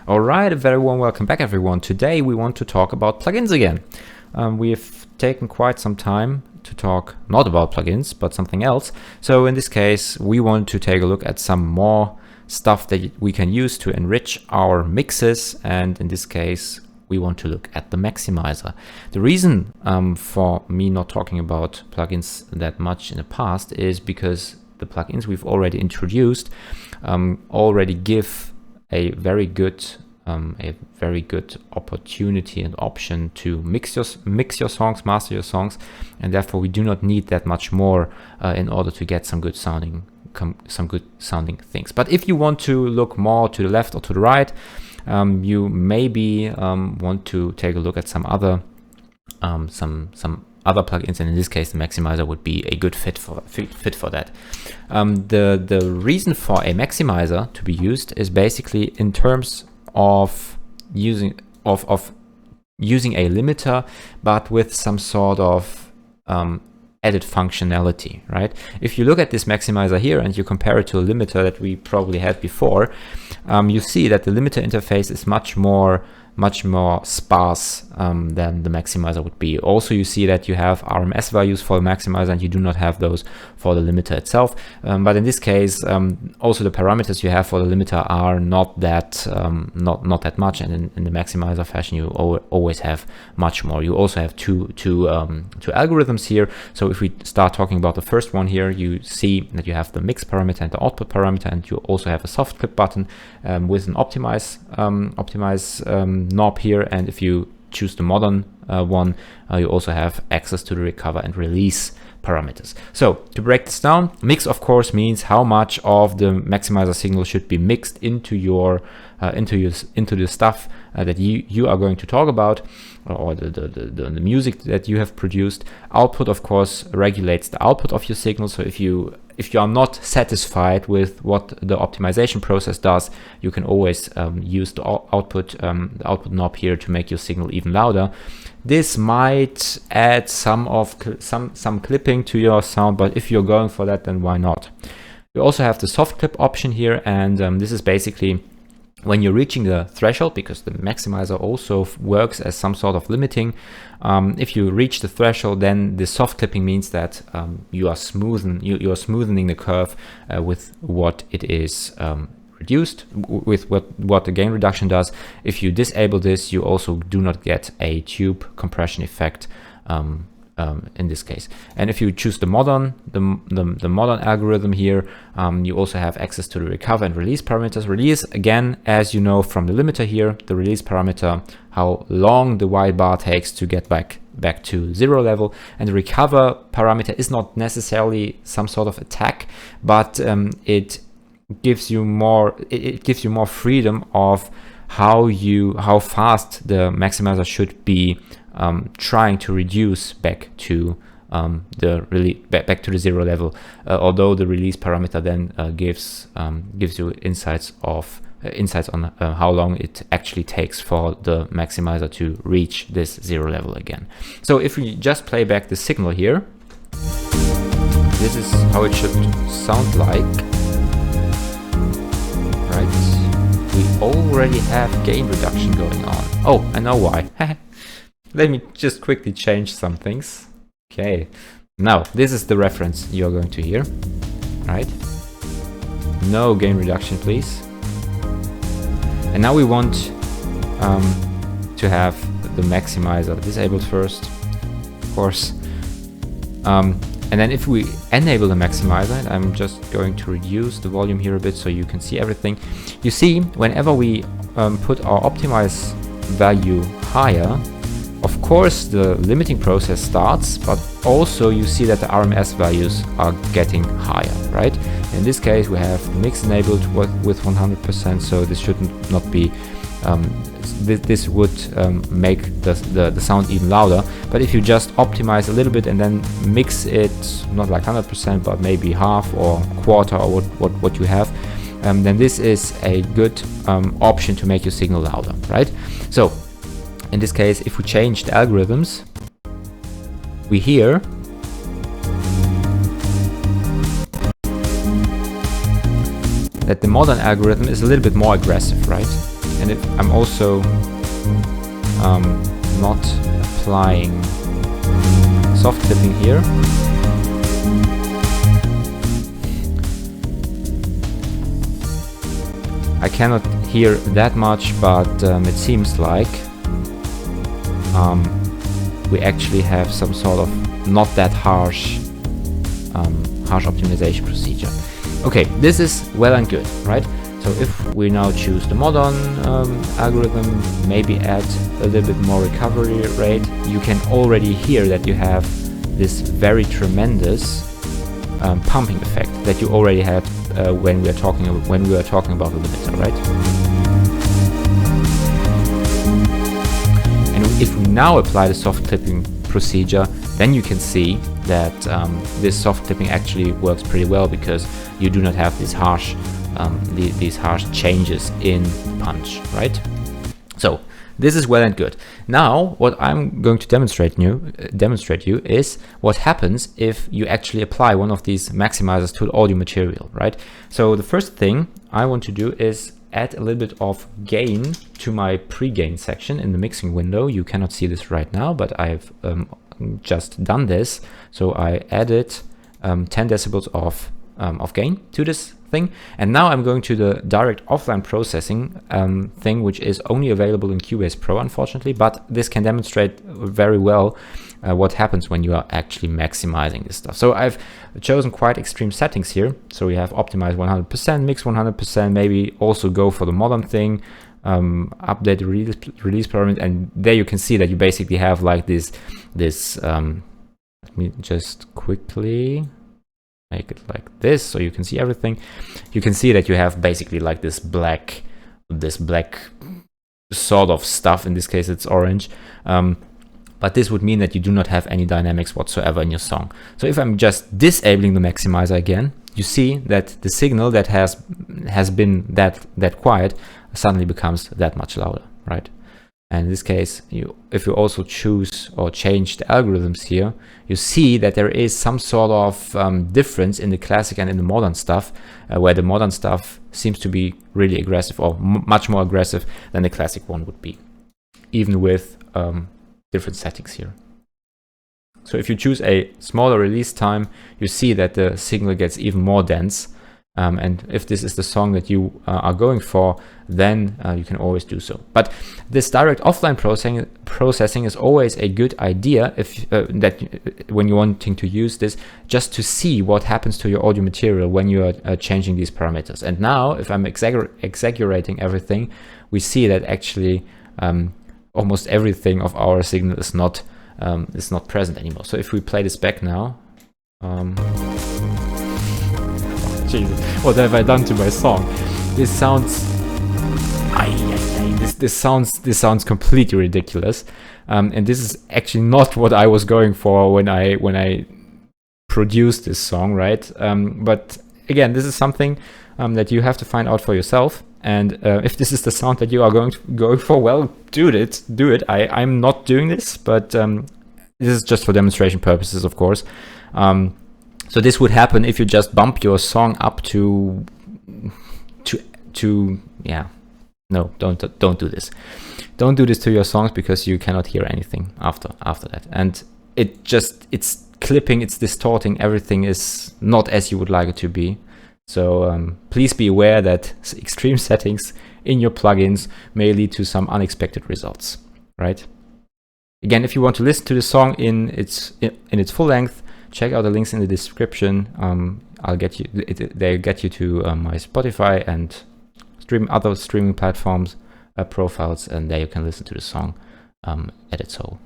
Alright, a very warm welcome back everyone. Today we want to talk about plugins again. We've taken quite some time to talk not about plugins, but something else. So in this case, we want to take a look at some more stuff that we can use to enrich our mixes. And in this case, we want to look at the maximizer. The reason for me not talking about plugins that much in the past is because the plugins we've already introduced already give a very good opportunity and option to mix your songs, master your songs, and therefore we do not need that much more in order to get some good sounding things. But if you want to look more to the left or to the right, you maybe want to take a look at some other plugins, and in this case the maximizer would be a good fit for that. The reason for a maximizer to be used is basically in terms of using a limiter, but with some sort of added functionality, right? If you look at this maximizer here and you compare it to a limiter that we probably had before, you see that the limiter interface is much more sparse than the maximizer would be. Also, you see that you have RMS values for the maximizer and you do not have those for the limiter itself. But in this case, also the parameters you have for the limiter are not that much, and in the maximizer fashion, you always have much more. You also have two algorithms here. So if we start talking about the first one here, you see that you have the mix parameter and the output parameter, and you also have a soft clip button with an optimize knob here, and if you choose the modern one, you also have access to the recover and release parameters. So to break this down, mix of course means how much of the maximizer signal should be mixed into your into the stuff that you are going to talk about, or the music that you have produced. Output of course regulates the output of your signal. So if you are not satisfied with what the optimization process does, you can always use the output knob here to make your signal even louder. This might add some clipping to your sound, but if you're going for that, then why not? You also have the soft clip option here, and this is basically when you're reaching the threshold, because the maximizer also works as some sort of limiting. If you reach the threshold, then the soft clipping means that you are smoothening the curve with what it is reduced, with what the gain reduction does. If you disable this, you also do not get a tube compression effect in this case. And if you choose the modern algorithm here, you also have access to the recover and release parameters. Release, again, as you know from the limiter here, the release parameter, how long the white bar takes to get back to zero level, and the recover parameter is not necessarily some sort of attack, but it gives you more freedom of how fast the maximizer should be trying to reduce back to back to the zero level, although the release parameter then gives you insights on how long it actually takes for the maximizer to reach this zero level again. So if we just play back the signal here, this is how it should sound like. Right, we already have gain reduction going on. Oh, I know why. Let me just quickly change some things. Okay, now this is the reference you're going to hear, right? No gain reduction, please. And now we want to have the maximizer disabled first, of course. And then if we enable the maximizer, and I'm just going to reduce the volume here a bit so you can see everything. You see, whenever we put our optimize value higher, of course the limiting process starts, but also you see that the RMS values are getting higher, right? In this case we have the mix enabled with 100%, so this should not be this would make the sound even louder. But if you just optimize a little bit and then mix it, not like 100%, but maybe half or quarter or what you have, then this is a good option to make your signal louder, right? So in this case, if we change the algorithms, we hear that the modern algorithm is a little bit more aggressive, right? And I'm also not applying soft clipping here. I cannot hear that much, but it seems like we actually have some sort of not that harsh optimization procedure. Okay, this is well and good, right? So if we now choose the modern algorithm, maybe add a little bit more recovery rate, you can already hear that you have this very tremendous pumping effect that you already had when we were talking about the limiter, right? And if we now apply the soft clipping procedure, then you can see that this soft clipping actually works pretty well, because you do not have these harsh changes in punch, right? So this is well and good. Now what I'm going to demonstrate you is what happens if you actually apply one of these maximizers to the audio material, right? So the first thing I want to do is add a little bit of gain to my pre-gain section in the mixing window. You cannot see this right now, but I've just done this. So I added 10 decibels of gain to this thing, and now I'm going to the direct offline processing thing, which is only available in Cubase Pro, unfortunately, but this can demonstrate very well what happens when you are actually maximizing this stuff. So I've chosen quite extreme settings here. So we have optimize 100%, mix 100%, maybe also go for the modern thing, update the release parameter, and there you can see that you basically have like this let me just quickly make it like this so you can see everything. You can see that you have basically like this black sort of stuff. In this case it's orange, but this would mean that you do not have any dynamics whatsoever in your song. So if I'm just disabling the maximizer again, you see that the signal that has been that quiet suddenly becomes that much louder, right? And in this case, if you also choose or change the algorithms here, you see that there is some sort of difference in the classic and in the modern stuff, where the modern stuff seems to be really aggressive, or much more aggressive than the classic one would be, even with different settings here. So if you choose a smaller release time, you see that the signal gets even more dense. And if this is the song that you are going for, then you can always do so. But this direct offline processing is always a good idea if when you're wanting to use this, just to see what happens to your audio material when you are changing these parameters. And now, if I'm exaggerating everything, we see that actually almost everything of our signal is not present anymore. So if we play this back now. Jesus, what have I done to my song? This sounds, this sounds completely ridiculous, and this is actually not what I was going for when I produced this song, right? But again, this is something that you have to find out for yourself. And if this is the sound that you are going for, well, do it. I'm not doing this, but this is just for demonstration purposes, of course. So this would happen if you just bump your song up to yeah. No, don't do this. Don't do this to your songs, because you cannot hear anything after that. And it's clipping, it's distorting, everything is not as you would like it to be. So please be aware that extreme settings in your plugins may lead to some unexpected results, right? Again, if you want to listen to the song in its full length, check out the links in the description. They'll get you to my Spotify and other streaming platforms profiles, and there you can listen to the song at its whole.